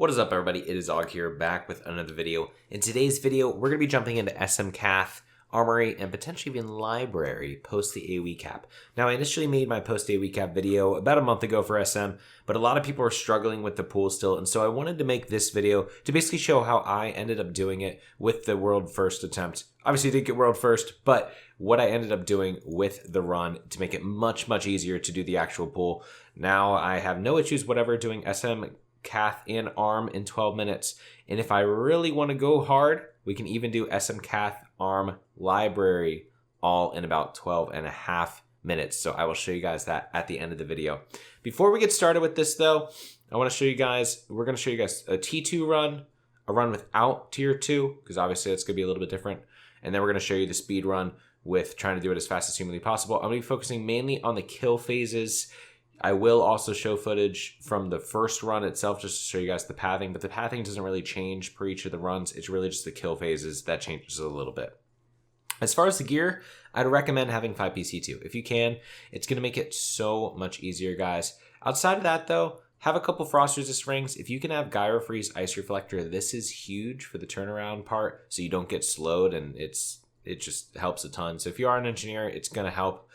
What is up, everybody? It is Og here, back with another video. In today's video, we're going to be jumping into SM Cath, Armory, and potentially even Library post the AoE cap. Now, I initially made my post AoE cap video about a month ago for SM, but a lot of people are struggling with the pool still, and so I wanted to make this video to basically show how I ended up doing it with the world first attempt. Obviously, I didn't get world first, but what I ended up doing with the run to make it much easier to do the actual pool. Now, I have no issues whatever doing SM Cath and Arm in 12 minutes. And if I really want to go hard, we can even do SM Cath Arm Library all in about 12 and a half minutes. So I will show you guys that at the end of the video. Before we get started with this though, I want to show you guys, we're going to show you guys a T2 run, a run without tier 2, because obviously it's going to be a little bit different. And then we're going to show you the speed run with trying to do it as fast as humanly possible. I'm going to be focusing mainly on the kill phases. I will also show footage from the first run itself just to show you guys the pathing, but the pathing doesn't really change per each of the runs. It's really just the kill phases that changes a little bit. As far as the gear, I'd recommend having 5-piece T2. If you can, it's going to make it so much easier, guys. Outside of that, though, have a couple frost resist rings. If you can have Gyro Freeze Ice Reflector, this is huge for the turnaround part, so you don't get slowed, and it just helps a ton. So if you are an engineer, it's going to help.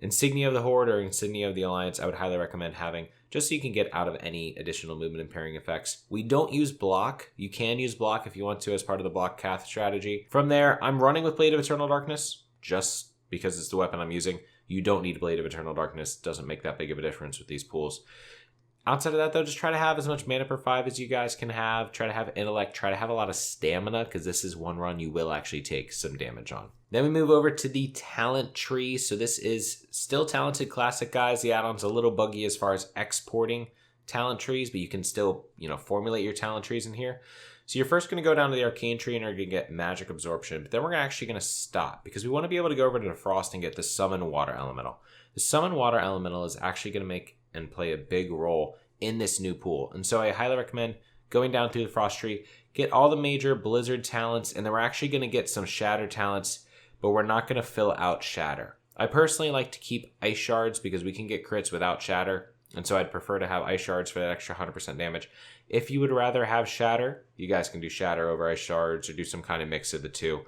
Insignia of the Horde or Insignia of the Alliance, I would highly recommend having, just so you can get out of any additional movement impairing effects. We don't use block. You can use block if you want to as part of the block Cath strategy. From there, I'm running with Blade of Eternal Darkness, just because it's the weapon I'm using. You don't need Blade of Eternal Darkness. It doesn't make that big of a difference with these pools. Outside of that, though, just try to have as much mana per 5 as you guys can have. Try to have intellect. Try to have a lot of stamina, because this is one run you will actually take some damage on. Then we move over to the talent tree. So this is still talented classic, guys. The add-on's a little buggy as far as exporting talent trees, but you can still, formulate your talent trees in here. So you're first going to go down to the arcane tree and are going to get magic absorption, but then we're actually going to stop because we want to be able to go over to the frost and get the summon water elemental. The summon water elemental is actually going to make and play a big role in this new pool. And so I highly recommend going down through the frost tree, get all the major blizzard talents, and then we're actually going to get some shatter talents, but we're not going to fill out shatter. I personally like to keep ice shards because we can get crits without shatter, and so I'd prefer to have ice shards for that extra 100% damage. If you would rather have shatter, you guys can do shatter over ice shards or do some kind of mix of the two.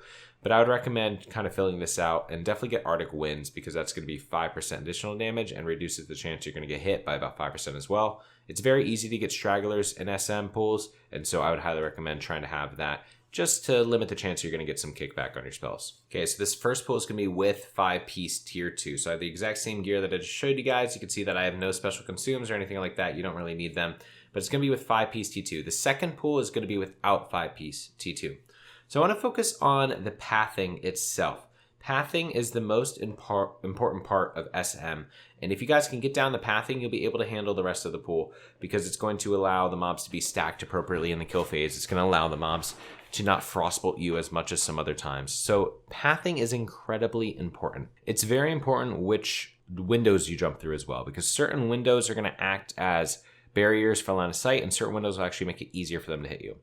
But I would recommend kind of filling this out and definitely get Arctic Winds because that's going to be 5% additional damage and reduces the chance you're going to get hit by about 5% as well. It's very easy to get stragglers in SM pools, and so I would highly recommend trying to have that just to limit the chance you're going to get some kickback on your spells. Okay, so this first pool is going to be with 5-piece tier 2. So I have the exact same gear that I just showed you guys. You can see that I have no special consumes or anything like that. You don't really need them, but it's going to be with 5-piece T2. The second pool is going to be without 5-piece T2. So I want to focus on the pathing itself. Pathing is the most important part of SM. And if you guys can get down the pathing, you'll be able to handle the rest of the pool because it's going to allow the mobs to be stacked appropriately in the kill phase. It's going to allow the mobs to not frostbolt you as much as some other times. So pathing is incredibly important. It's very important which windows you jump through as well, because certain windows are going to act as barriers for line of sight, and certain windows will actually make it easier for them to hit you.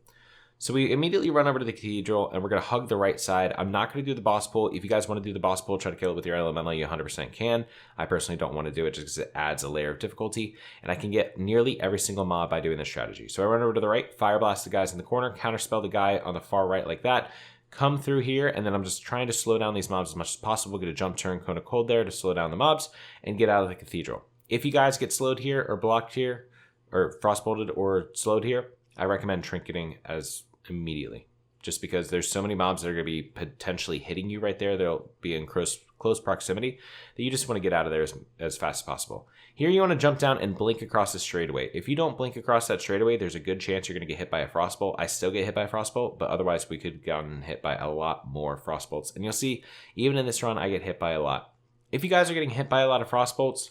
So we immediately run over to the cathedral, and we're going to hug the right side. I'm not going to do the boss pull. If you guys want to do the boss pull, try to kill it with your elemental, you 100% can. I personally don't want to do it just because it adds a layer of difficulty, and I can get nearly every single mob by doing this strategy. So I run over to the right, fire blast the guys in the corner, counterspell the guy on the far right like that, come through here, and then I'm just trying to slow down these mobs as much as possible, get a jump turn, cone of cold there to slow down the mobs, and get out of the cathedral. If you guys get slowed here, or blocked here, or frostbolted, or slowed here, I recommend trinketing as immediately, just because there's so many mobs that are going to be potentially hitting you right there. They'll be in close proximity that you just want to get out of there as fast as possible. Here you want to jump down and blink across the straightaway. If you don't blink across that straightaway, there's a good chance you're going to get hit by a frostbolt. I still get hit by a frostbolt, but otherwise we could get hit by a lot more frostbolts. And you'll see, even in this run, I get hit by a lot. If you guys are getting hit by a lot of frostbolts,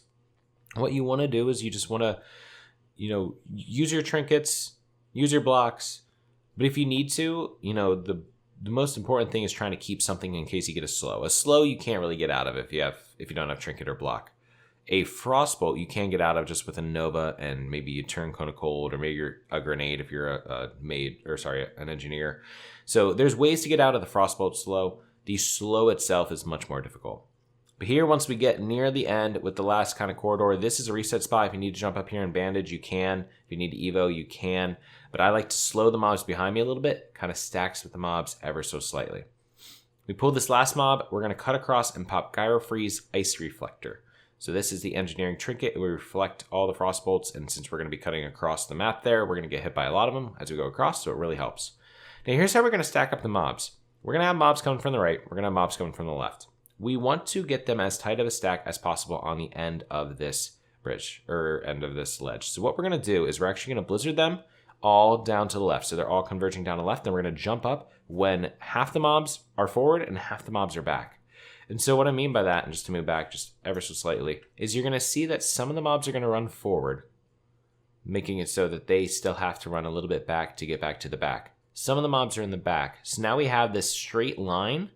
what you want to do is you just want to, use your trinkets, use your blocks. But if you need to, the most important thing is trying to keep something in case you get a slow. A slow you can't really get out of if you don't have trinket or block. A frostbolt you can get out of just with a nova and maybe you turn cone of cold or maybe a grenade if you're an engineer. So there's ways to get out of the frostbolt slow. The slow itself is much more difficult. But here, once we get near the end with the last kind of corridor, this is a reset spot. If you need to jump up here and bandage, you can. If you need to evo, you can. But I like to slow the mobs behind me a little bit, kind of stacks with the mobs ever so slightly. We pull this last mob, we're going to cut across and pop Gyro Freeze Ice Reflector. So this is the engineering trinket. It will reflect all the frost bolts, and since we're going to be cutting across the map there, we're going to get hit by a lot of them as we go across, so it really helps. Now here's how we're going to stack up the mobs. We're going to have mobs coming from the right, we're going to have mobs coming from the left. We want to get them as tight of a stack as possible on the end of this bridge, or end of this ledge. So what we're going to do is we're actually going to blizzard them all down to the left. So they're all converging down to the left, then we're going to jump up when half the mobs are forward and half the mobs are back. And so what I mean by that, and just to move back just ever so slightly, is you're going to see that some of the mobs are going to run forward, making it so that they still have to run a little bit back to get back to the back. Some of the mobs are in the back. So now we have this straight line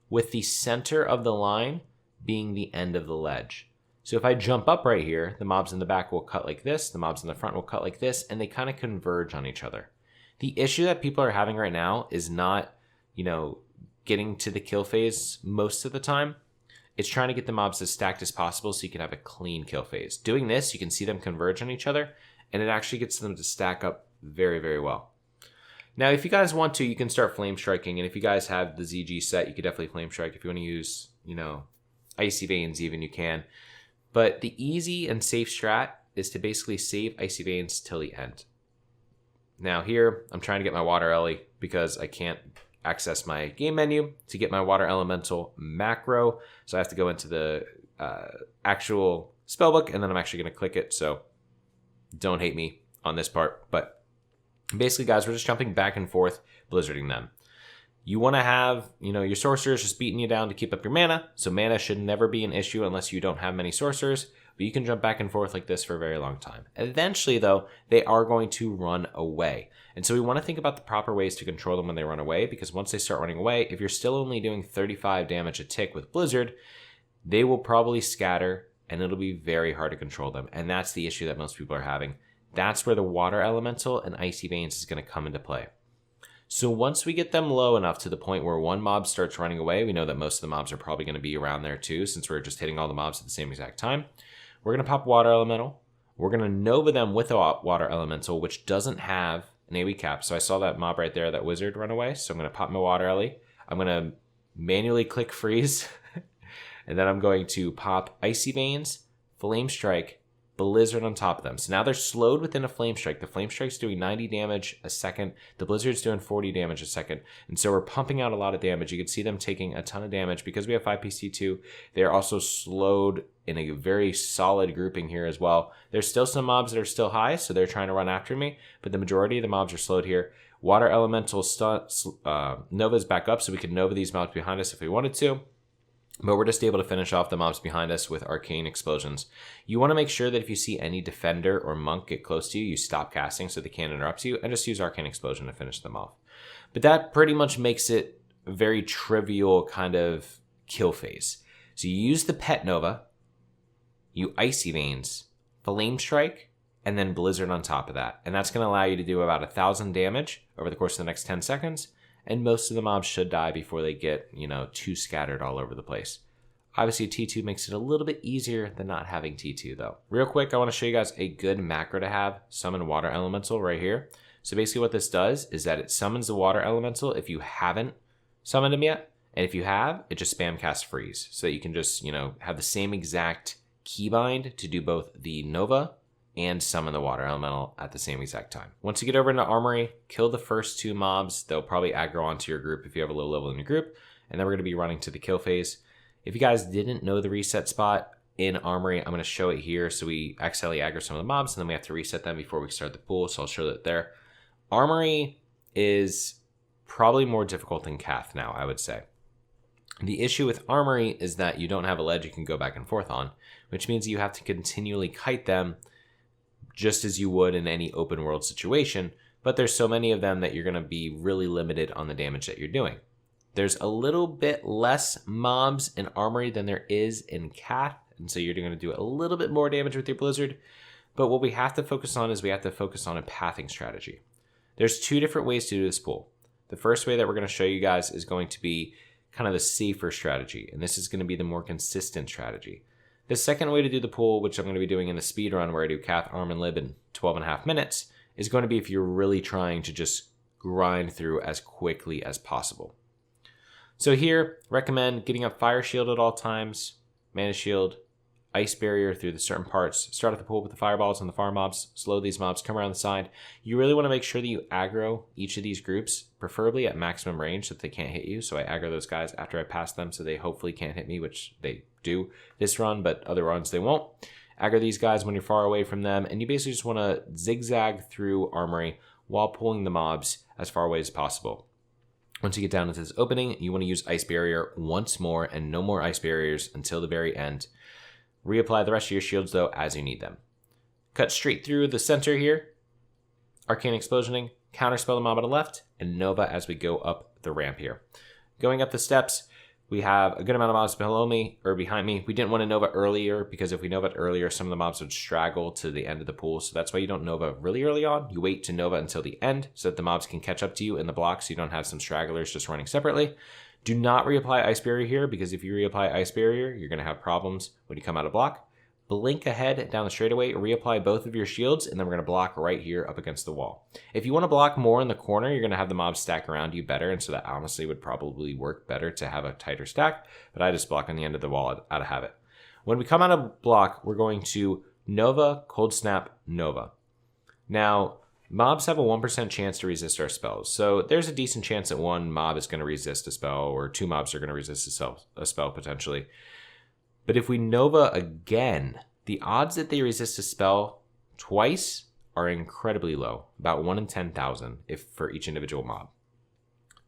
with the center of the line being the end of the ledge. So if I jump up right here, the mobs in the back will cut like this, the mobs in the front will cut like this, and they kind of converge on each other. The issue that people are having right now is not, getting to the kill phase most of the time. It's trying to get the mobs as stacked as possible so you can have a clean kill phase. Doing this, you can see them converge on each other, and it actually gets them to stack up very, very well. Now, if you guys want to, you can start flame striking, and if you guys have the ZG set, you could definitely flame strike. If you want to use, Icy Veins even, you can. But the easy and safe strat is to basically save Icy Veins till the end. Now here, I'm trying to get my Water Ellie because I can't access my game menu to get my Water Elemental macro. So I have to go into the actual spellbook, and then I'm actually going to click it. So don't hate me on this part, but basically, guys, we're just jumping back and forth, blizzarding them. You want to have, your sorcerers just beating you down to keep up your mana. So mana should never be an issue unless you don't have many sorcerers. But you can jump back and forth like this for a very long time. Eventually, though, they are going to run away. And so we want to think about the proper ways to control them when they run away. Because once they start running away, if you're still only doing 35 damage a tick with Blizzard, they will probably scatter, and it'll be very hard to control them. And that's the issue that most people are having. That's where the Water Elemental and Icy Veins is going to come into play. So once we get them low enough to the point where one mob starts running away, we know that most of the mobs are probably going to be around there too, since we're just hitting all the mobs at the same exact time. We're going to pop Water Elemental. We're going to Nova them with a Water Elemental, which doesn't have an AoE cap. So I saw that mob right there, that wizard, run away. So I'm going to pop my Water Ellie. I'm going to manually click freeze. And then I'm going to pop Icy Veins, Flame Strike, Blizzard on top of them. So now they're slowed within a Flame Strike. The Flame Strike's doing 90 damage a second. The Blizzard's doing 40 damage a second. And so we're pumping out a lot of damage. You can see them taking a ton of damage. Because we have 5PC T2, they're also slowed in a very solid grouping here as well. There's still some mobs that are still high, so they're trying to run after me. But the majority of the mobs are slowed here. Water Elemental Nova's back up, so we can Nova these mobs behind us if we wanted to. But we're just able to finish off the mobs behind us with Arcane Explosions. You want to make sure that if you see any Defender or Monk get close to you, you stop casting so they can't interrupt you, and just use Arcane Explosion to finish them off. But that pretty much makes it a very trivial kind of kill phase. So you use the Pet Nova, you Icy Veins, Flame Strike, and then Blizzard on top of that. And that's going to allow you to do about 1,000 damage over the course of the next 10 seconds. And most of the mobs should die before they get, too scattered all over the place. Obviously, T2 makes it a little bit easier than not having T2, though. Real quick, I want to show you guys a good macro to have. Summon Water Elemental right here. So basically what this does is that it summons the Water Elemental if you haven't summoned him yet. And if you have, it just spam cast freeze. So that you can just, have the same exact keybind to do both the Nova and summon the Water Elemental at the same exact time. Once you get over into Armory, kill the first two mobs. They'll probably aggro onto your group if you have a low level in your group. And then we're going to be running to the kill phase. If you guys didn't know the reset spot in Armory, I'm going to show it here. So we accidentally aggro some of the mobs, and then we have to reset them before we start the pool. So I'll show that there. Armory is probably more difficult than Cath now, I would say. The issue with Armory is that you don't have a ledge you can go back and forth on, which means you have to continually kite them just as you would in any open world situation, but there's so many of them that you're going to be really limited on the damage that you're doing. There's a little bit less mobs in Armory than there is in Cath, and so you're going to do a little bit more damage with your Blizzard, but what we have to focus on is we have to focus on a pathing strategy. There's two different ways to do this pool. The first way that we're going to show you guys is going to be kind of the safer strategy, and this is going to be the more consistent strategy. The second way to do the pull, which I'm going to be doing in the speed run where I do Cath Arm Lib in 12.5 minutes, is going to be if you're really trying to just grind through as quickly as possible. So here, recommend getting up Fire Shield at all times, Mana Shield, Ice Barrier through the certain parts. Start at the pool with the fireballs and the farm mobs. Slow these mobs, come around the side. You really want to make sure that you aggro each of these groups, preferably at maximum range so that they can't hit you. So I aggro those guys after I pass them so they hopefully can't hit me, which they do this run, but other runs they won't. Aggro these guys when you're far away from them, and you basically just want to zigzag through Armory while pulling the mobs as far away as possible. Once you get down into this opening, you want to use Ice Barrier once more and no more Ice Barriers until the very end. Reapply the rest of your shields, though, as you need them. Cut straight through the center here. Arcane Explosioning, counterspell the mob on the left, and Nova as we go up the ramp here. Going up the steps, we have a good amount of mobs below me, or behind me. We didn't want to Nova earlier, because if we Nova earlier, some of the mobs would straggle to the end of the pool, so that's why you don't Nova really early on. You wait to Nova until the end, so that the mobs can catch up to you in the block, so you don't have some stragglers just running separately. Do not reapply Ice Barrier here, because if you reapply Ice Barrier, you're going to have problems when you come out of block. Blink ahead down the straightaway, reapply both of your shields, and then we're going to block right here up against the wall. If you want to block more in the corner, you're going to have the mobs stack around you better, and so that honestly would probably work better to have a tighter stack, but I just block on the end of the wall out of habit. When we come out of block, we're going to Nova, Cold Snap, Nova. Now, mobs have a 1% chance to resist our spells, so there's a decent chance that one mob is going to resist a spell, or two mobs are going to resist a spell potentially. But if we Nova again, the odds that they resist a spell twice are incredibly low, about 1 in 10,000 if for each individual mob.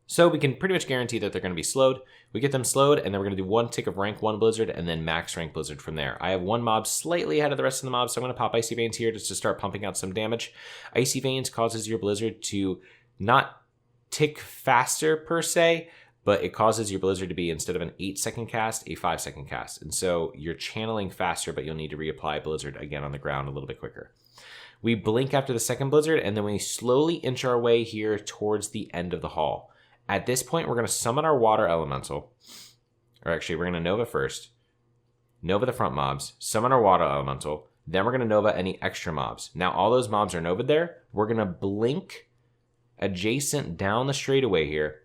So we can pretty much guarantee that they're going to be slowed. We get them slowed, and then we're going to do one tick of rank 1 Blizzard and then max rank Blizzard from there. I have one mob slightly ahead of the rest of the mobs, so I'm going to pop Icy Veins here just to start pumping out some damage. Icy Veins causes your Blizzard to not tick faster per se, but it causes your Blizzard to be, instead of an 8-second cast, a 5-second cast. And so you're channeling faster, but you'll need to reapply Blizzard again on the ground a little bit quicker. We blink after the second Blizzard, and then we slowly inch our way here towards the end of the hall. At this point, we're going to summon our Water Elemental. Or actually, we're going to Nova first. Nova the front mobs. Summon our Water Elemental. Then we're going to Nova any extra mobs. Now, all those mobs are Nova'd there. We're going to blink adjacent down the straightaway here.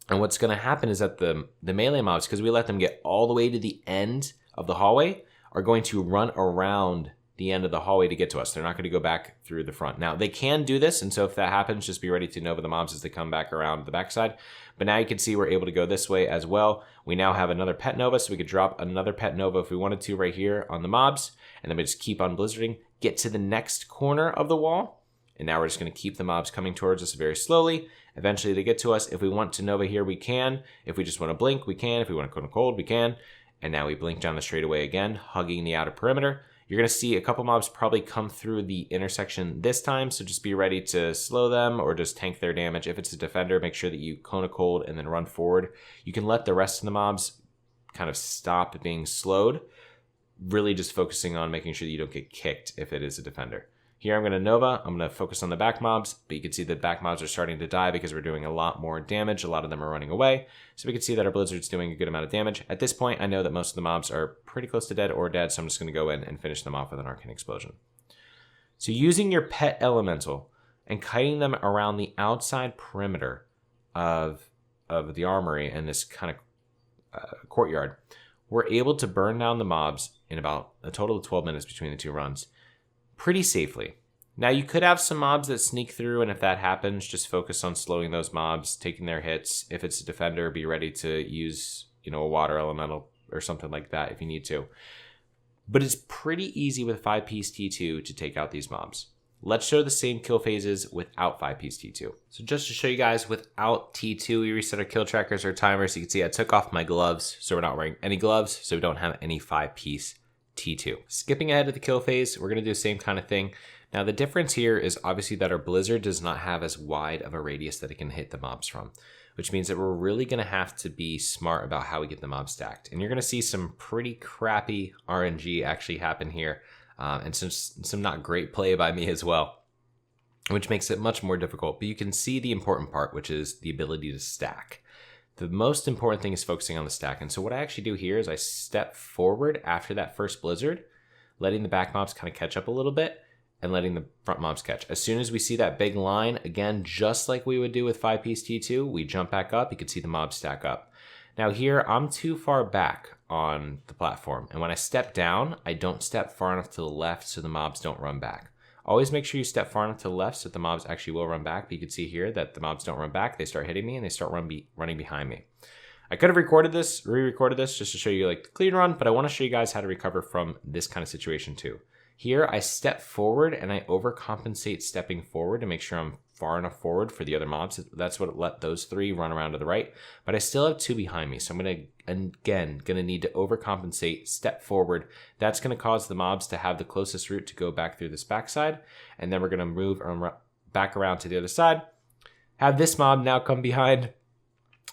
And what's going to happen is that the melee mobs, because we let them get all the way to the end of the hallway, are going to run around the end of the hallway to get to us. They're not going to go back through the front. Now, they can do this, and so if that happens, just be ready to Nova the mobs as they come back around the backside. But now you can see we're able to go this way as well. We now have another Pet Nova, so we could drop another Pet Nova if we wanted to right here on the mobs, and then we just keep on Blizzarding, get to the next corner of the wall, and now we're just going to keep the mobs coming towards us very slowly. Eventually they get to us. If we want to Nova here, we can. If we just want to blink, we can. If we want to go cold, we can. And now we blink down the straightaway again, hugging the outer perimeter. You're going to see a couple mobs probably come through the intersection this time, so just be ready to slow them or just tank their damage. If it's a defender, make sure that you cone a cold and then run forward. You can let the rest of the mobs kind of stop being slowed, really just focusing on making sure that you don't get kicked if it is a defender. Here I'm going to Nova, I'm going to focus on the back mobs, but you can see the back mobs are starting to die because we're doing a lot more damage. A lot of them are running away. So we can see that our Blizzard's doing a good amount of damage. At this point, I know that most of the mobs are pretty close to dead or dead, so I'm just going to go in and finish them off with an Arcane Explosion. So using your Pet Elemental and kiting them around the outside perimeter of the Armory and this kind of courtyard, we're able to burn down the mobs in about a total of 12 minutes between the two runs. Pretty safely. Now you could have some mobs that sneak through, and if that happens, just focus on slowing those mobs, taking their hits. If it's a defender, be ready to use, a water elemental or something like that if you need to. But it's pretty easy with 5-piece T2 to take out these mobs. Let's show the same kill phases without 5-piece T2. So just to show you guys, without T2, we reset our kill trackers or timers. You can see I took off my gloves, so we're not wearing any gloves, so we don't have any 5-piece T2. Skipping ahead to the kill phase, we're going to do the same kind of thing. Now the difference here is obviously that our Blizzard does not have as wide of a radius that it can hit the mobs from, which means that we're really going to have to be smart about how we get the mobs stacked. And you're going to see some pretty crappy RNG actually happen here, and some not great play by me as well, which makes it much more difficult. But you can see the important part, which is the ability to stack. The most important thing is focusing on the stack. And so what I actually do here is I step forward after that first blizzard, letting the back mobs kind of catch up a little bit and letting the front mobs catch. As soon as we see that big line, again, just like we would do with 5-piece T2, we jump back up. You can see the mobs stack up. Now here, I'm too far back on the platform. And when I step down, I don't step far enough to the left so the mobs don't run back. Always make sure you step far enough to the left so that the mobs actually will run back. But you can see here that the mobs don't run back. They start hitting me and they start running behind me. I could have recorded this, re-recorded this just to show you like the clean run, but I want to show you guys how to recover from this kind of situation too. Here, I step forward and I overcompensate stepping forward to make sure I'm far enough forward for the other mobs. That's what let those 3 run around to the right, but I still have 2 behind me. So I'm going to need to overcompensate, step forward. That's going to cause the mobs to have the closest route to go back through this backside. And then we're going to move back around to the other side. Have this mob now come behind.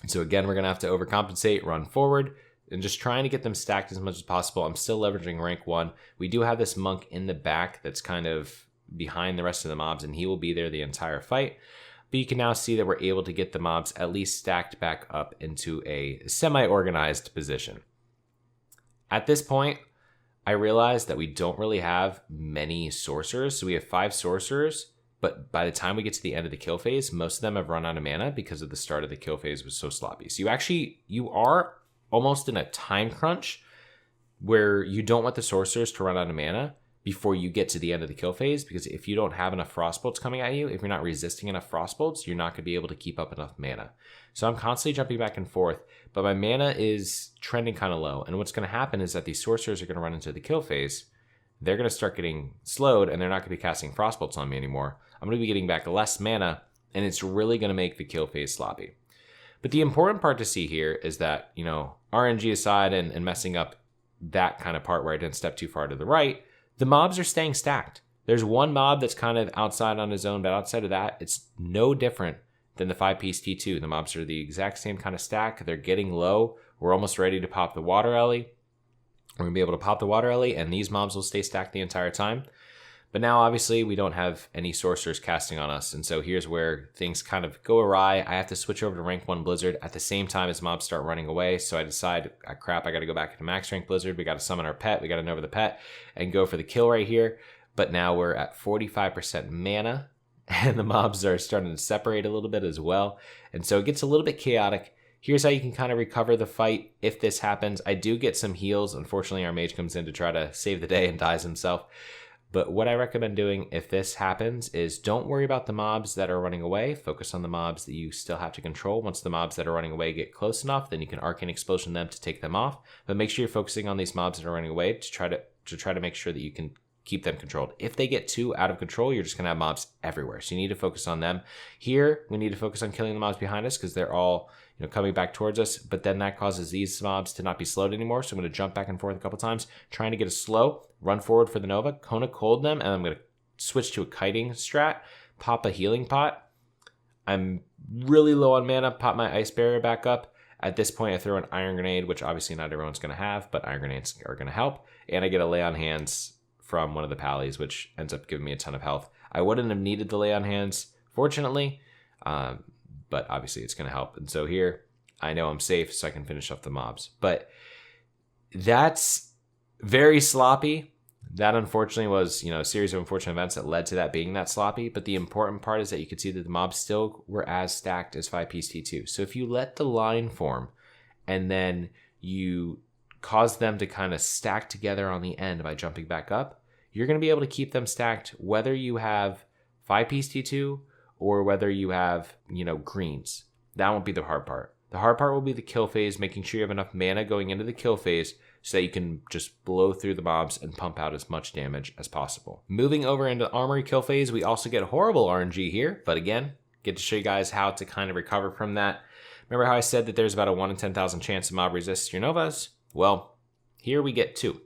So again, we're going to have to overcompensate, run forward, and just trying to get them stacked as much as possible. I'm still leveraging rank 1. We do have this monk in the back that's kind of behind the rest of the mobs, and he will be there the entire fight. But you can now see that we're able to get the mobs at least stacked back up into a semi-organized position. At this point, I realized that we don't really have many sorcerers. So we have 5 sorcerers, but by the time we get to the end of the kill phase, most of them have run out of mana because of the start of the kill phase was so sloppy. So you are almost in a time crunch where you don't want the sorcerers to run out of mana before you get to the end of the kill phase, because if you don't have enough frostbolts coming at you, if you're not resisting enough frostbolts, you're not going to be able to keep up enough mana. So I'm constantly jumping back and forth, but my mana is trending kind of low. And what's going to happen is that these sorcerers are going to run into the kill phase. They're going to start getting slowed, and they're not going to be casting frostbolts on me anymore. I'm going to be getting back less mana, and it's really going to make the kill phase sloppy. But the important part to see here is that, you know, RNG aside and messing up that kind of part where I didn't step too far to the right, the mobs are staying stacked. There's one mob that's kind of outside on his own, but outside of that, it's no different than the 5-piece T2. The mobs are the exact same kind of stack. They're getting low. We're almost ready to pop the water alley. We're going to be able to pop the water alley, and these mobs will stay stacked the entire time. But now, obviously, we don't have any sorcerers casting on us, and so here's where things kind of go awry. I have to switch over to rank 1 Blizzard at the same time as mobs start running away, so I decide, crap, I got to go back into max rank Blizzard. We got to summon our pet. We got to Nova the pet and go for the kill right here. But now we're at 45% mana, and the mobs are starting to separate a little bit as well, and so it gets a little bit chaotic. Here's how you can kind of recover the fight if this happens. I do get some heals. Unfortunately, our mage comes in to try to save the day and dies himself. But what I recommend doing if this happens is don't worry about the mobs that are running away. Focus on the mobs that you still have to control. Once the mobs that are running away get close enough, then you can Arcane Explosion them to take them off. But make sure you're focusing on these mobs that are running away to try to make sure that you can keep them controlled. If they get too out of control, you're just going to have mobs everywhere. So you need to focus on them. Here, we need to focus on killing the mobs behind us because they're all coming back towards us, but then that causes these mobs to not be slowed anymore. So I'm going to jump back and forth a couple times, trying to get a slow, run forward for the Nova, Kona Cold them, and I'm going to switch to a kiting strat, pop a healing pot. I'm really low on mana, pop my Ice Barrier back up. At this point, I throw an Iron Grenade, which obviously not everyone's going to have, but Iron Grenades are going to help. And I get a Lay on Hands from one of the pallies, which ends up giving me a ton of health. I wouldn't have needed the Lay on Hands, fortunately, but obviously it's going to help. And so here, I know I'm safe, so I can finish off the mobs. But that's very sloppy. That unfortunately was, a series of unfortunate events that led to that being that sloppy. But the important part is that you could see that the mobs still were as stacked as 5-piece T2. So if you let the line form and then you cause them to kind of stack together on the end by jumping back up, you're going to be able to keep them stacked whether you have 5-piece T2 or whether you have, greens. That won't be the hard part. The hard part will be the kill phase, making sure you have enough mana going into the kill phase so that you can just blow through the mobs and pump out as much damage as possible. Moving over into Armory kill phase, we also get horrible RNG here, but again, get to show you guys how to kind of recover from that. Remember how I said that there's about a 1 in 10,000 chance the mob resists your Novas? Well, here we get 2.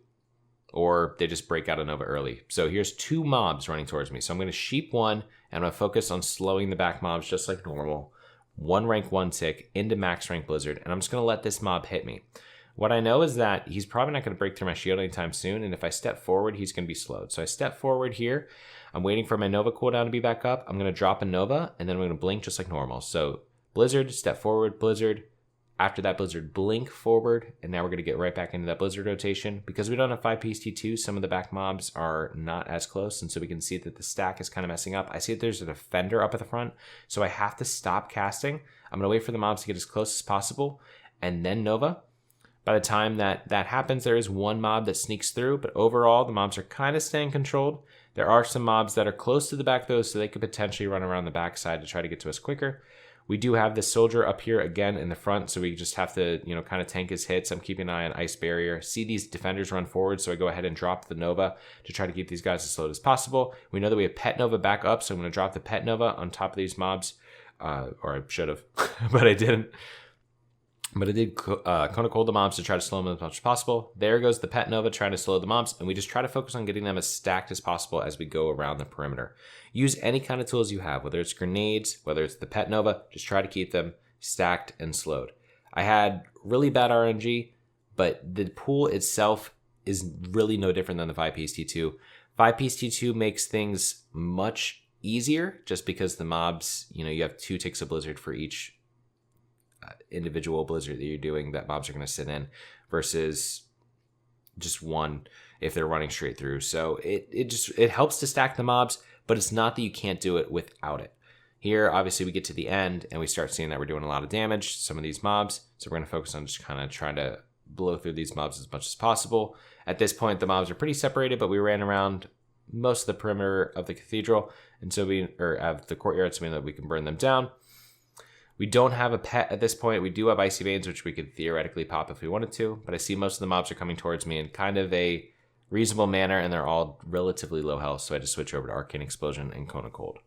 Or they just break out a Nova early. So here's 2 mobs running towards me. So I'm going to sheep 1, and I'm going to focus on slowing the back mobs just like normal. 1 rank 1 tick into max rank Blizzard, and I'm just going to let this mob hit me. What I know is that he's probably not going to break through my shield anytime soon, and if I step forward, he's going to be slowed. So I step forward here. I'm waiting for my Nova cooldown to be back up. I'm going to drop a Nova, and then I'm going to blink just like normal. So Blizzard, step forward, Blizzard, After that Blizzard, blink forward, and now we're going to get right back into that Blizzard rotation. Because we don't have 5-piece T2, some of the back mobs are not as close, and so we can see that the stack is kind of messing up. I see that there's a defender up at the front, so I have to stop casting. I'm going to wait for the mobs to get as close as possible, and then Nova. By the time that happens, there is one mob that sneaks through, but overall, the mobs are kind of staying controlled. There are some mobs that are close to the back, though, so they could potentially run around the backside to try to get to us quicker. We do have this soldier up here again in the front, so we just have to, kind of tank his hits. I'm keeping an eye on Ice Barrier. See these defenders run forward, so I go ahead and drop the Nova to try to keep these guys as slow as possible. We know that we have Pet Nova back up, so I'm going to drop the Pet Nova on top of these mobs. Or I should have, but I didn't. But I did Cone of Cold the mobs to try to slow them as much as possible. There goes the Pet Nova trying to slow the mobs, and we just try to focus on getting them as stacked as possible as we go around the perimeter. Use any kind of tools you have, whether it's grenades, whether it's the Pet Nova, just try to keep them stacked and slowed. I had really bad RNG, but the pool itself is really no different than the 5-piece T2. 5-piece T2 makes things much easier just because the mobs, you have 2 ticks of Blizzard for each individual Blizzard that you're doing that mobs are going to sit in versus just one if they're running straight through. So it helps to stack the mobs, but it's not that you can't do it without it. Here, obviously, we get to the end and we start seeing that we're doing a lot of damage to some of these mobs. So we're going to focus on just kind of trying to blow through these mobs as much as possible. At this point, the mobs are pretty separated, but we ran around most of the perimeter of the cathedral, and so of the courtyard, so we know that we can burn them down. We don't have a pet at this point. We do have Icy Veins, which we could theoretically pop if we wanted to, but I see most of the mobs are coming towards me in kind of a reasonable manner, and they're all relatively low health, so I just switch over to Arcane Explosion and Cone of Cold.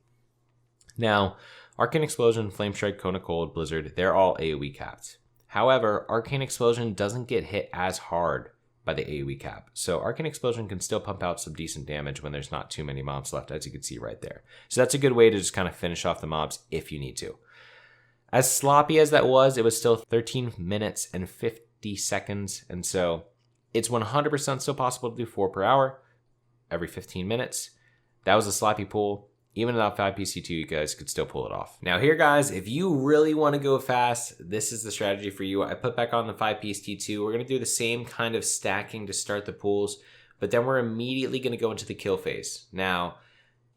Now, Arcane Explosion, Flame Strike, Cone of Cold, Blizzard, they're all AoE capped. However, Arcane Explosion doesn't get hit as hard by the AoE cap, so Arcane Explosion can still pump out some decent damage when there's not too many mobs left, as you can see right there. So that's a good way to just kind of finish off the mobs if you need to. As sloppy as that was, it was still 13 minutes and 50 seconds. And so it's 100% still possible to do 4 per hour every 15 minutes. That was a sloppy pull. Even without 5-piece T2, you guys could still pull it off. Now here, guys, if you really want to go fast, this is the strategy for you. I put back on the 5-piece T2. We're going to do the same kind of stacking to start the pools, but then we're immediately going to go into the kill phase. Now,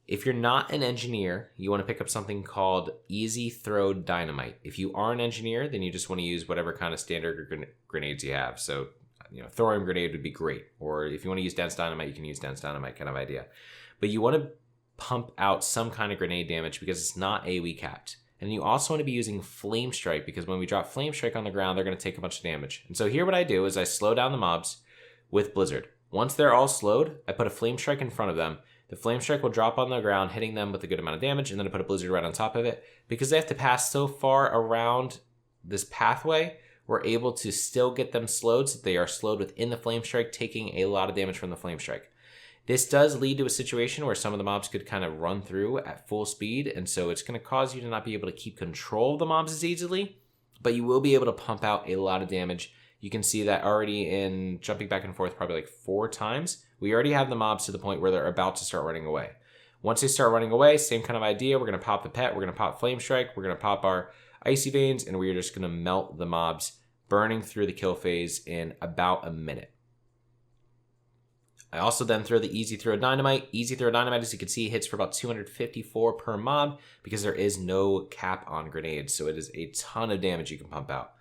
if you're not an engineer, you want to pick up something called Easy Throw Dynamite. If you are an engineer, then you just want to use whatever kind of standard grenades you have. So, thorium grenade would be great. Or if you want to use dense dynamite, you can use dense dynamite kind of idea. But you want to pump out some kind of grenade damage because it's not AoE capped. And you also want to be using Flame Strike because when we drop Flame Strike on the ground, they're going to take a bunch of damage. And so here what I do is I slow down the mobs with Blizzard. Once they're all slowed, I put a Flame Strike in front of them. The Flame Strike will drop on the ground, hitting them with a good amount of damage, and then I put a Blizzard right on top of it. Because they have to pass so far around this pathway, we're able to still get them slowed so that they are slowed within the Flame Strike, taking a lot of damage from the Flame Strike. This does lead to a situation where some of the mobs could kind of run through at full speed, and so it's going to cause you to not be able to keep control of the mobs as easily, but you will be able to pump out a lot of damage. You can see that already in jumping back and forth probably like 4 times. We already have the mobs to the point where they're about to start running away. Once they start running away, same kind of idea. We're going to pop the pet. We're going to pop Flame Strike. We're going to pop our Icy Veins, and we're just going to melt the mobs, burning through the kill phase in about a minute. I also then throw the Easy Throw Dynamite. Easy Throw Dynamite, as you can see, hits for about 254 per mob because there is no cap on grenades, so it is a ton of damage you can pump out.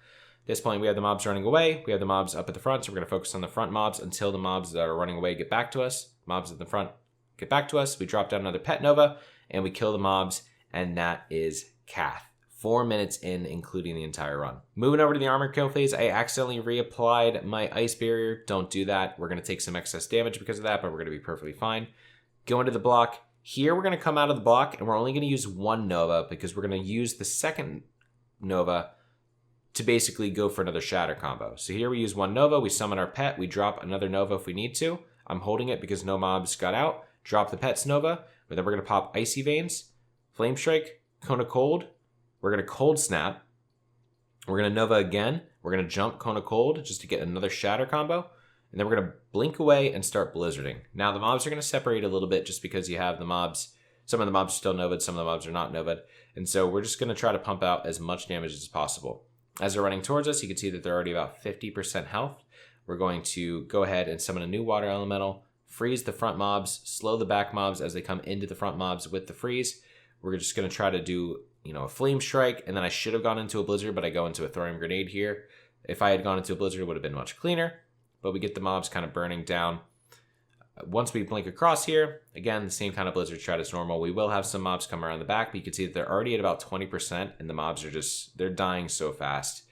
At this point, we have the mobs running away. We have the mobs up at the front, so we're going to focus on the front mobs until the mobs that are running away get back to us. Mobs at the front get back to us. We drop down another Pet Nova, and we kill the mobs, and that is Cath. 4 minutes in, including the entire run. Moving over to the armor kill phase, I accidentally reapplied my Ice Barrier. Don't do that. We're going to take some excess damage because of that, but we're going to be perfectly fine. Go into the block. Here, we're going to come out of the block, and we're only going to use 1 Nova because we're going to use the second Nova to basically go for another Shatter combo. So here we use 1 Nova, we summon our pet, we drop another Nova if we need to. I'm holding it because no mobs got out. Drop the pet's Nova, but then we're going to pop Icy Veins, Flame Strike, Cone of Cold. We're going to Cold Snap. We're going to Nova again. We're going to jump Cone of Cold just to get another Shatter combo. And then we're going to blink away and start Blizzarding. Now the mobs are going to separate a little bit just because you have the mobs. Some of the mobs are still Nova'd, some of the mobs are not Nova'd. And so we're just going to try to pump out as much damage as possible. As they're running towards us, you can see that they're already about 50% health. We're going to go ahead and summon a new water elemental, freeze the front mobs, slow the back mobs as they come into the front mobs with the freeze. We're just going to try to do, a flame strike, and then I should have gone into a blizzard, but I go into a thorium grenade here. If I had gone into a blizzard, it would have been much cleaner, but we get the mobs kind of burning down. Once we blink across here, again, the same kind of blizzard strat as normal. We will have some mobs come around the back, but you can see that they're already at about 20%, and the mobs are they're dying so fast.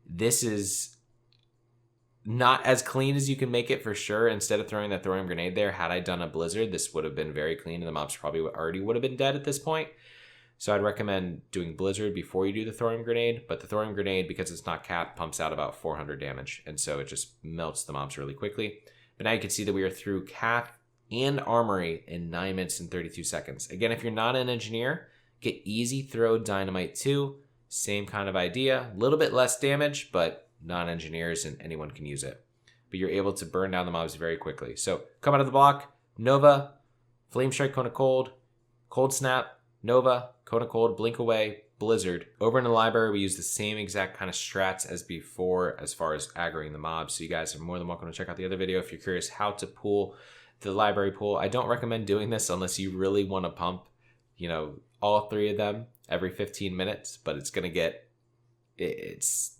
This is not as clean as you can make it for sure. Instead of throwing that thorium grenade there, had I done a blizzard, this would have been very clean, and the mobs probably already would have been dead at this point. So I'd recommend doing blizzard before you do the thorium grenade, but the thorium grenade, because it's not capped, pumps out about 400 damage, and so it just melts the mobs really quickly. But now you can see that we are through Cath and Armory in 9 minutes and 32 seconds. Again, if you're not an engineer, get easy throw dynamite 2. Same kind of idea. A little bit less damage, but non-engineers and anyone can use it. But you're able to burn down the mobs very quickly. So come out of the block, Nova, Flame Strike, Cone of Cold, Cold Snap, Nova, Cone of Cold, Blink Away, Blizzard. Over in the library, we use the same exact kind of strats as before as far as aggroing the mobs. So you guys are more than welcome to check out the other video if you're curious how to pull the library pool. I don't recommend doing this unless you really want to pump, all 3 of them every 15 minutes, but it's going to get, it's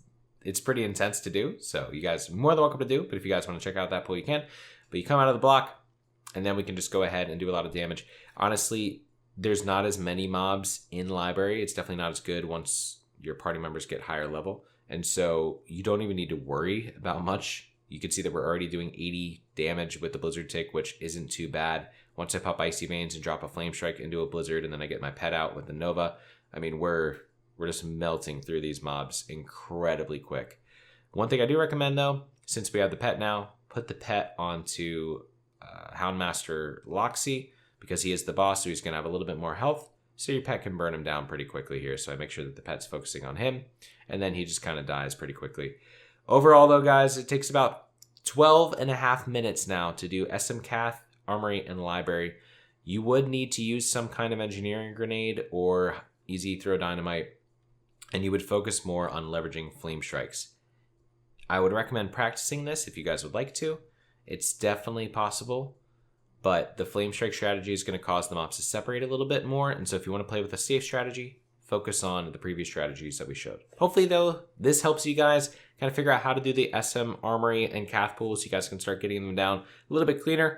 pretty intense to do. So you guys are more than welcome to do, but if you guys want to check out that pool, you can. But you come out of the block, and then we can just go ahead and do a lot of damage. Honestly, there's not as many mobs in library. It's definitely not as good once your party members get higher level. And so you don't even need to worry about much. You can see that we're already doing 80 damage with the Blizzard Tick, which isn't too bad. Once I pop Icy Veins and drop a Flame Strike into a Blizzard, and then I get my pet out with the Nova, I mean, we're just melting through these mobs incredibly quick. One thing I do recommend, though, since we have the pet now, put the pet onto Houndmaster Loxy, because he is the boss, so he's going to have a little bit more health, so your pet can burn him down pretty quickly here. So I make sure that the pet's focusing on him, and then he just kind of dies pretty quickly. Overall, though, guys, it takes about 12.5 minutes now to do SM Cath, Armory, and Library. You would need to use some kind of engineering grenade or easy throw dynamite, and you would focus more on leveraging flame strikes. I would recommend practicing this if you guys would like to. It's definitely possible, but the flame strike strategy is going to cause the mobs to separate a little bit more, and so if you want to play with a safe strategy, focus on the previous strategies that we showed. Hopefully, though, this helps you guys kind of figure out how to do the SM, Armory, and Cath pools. You guys can start getting them down a little bit cleaner.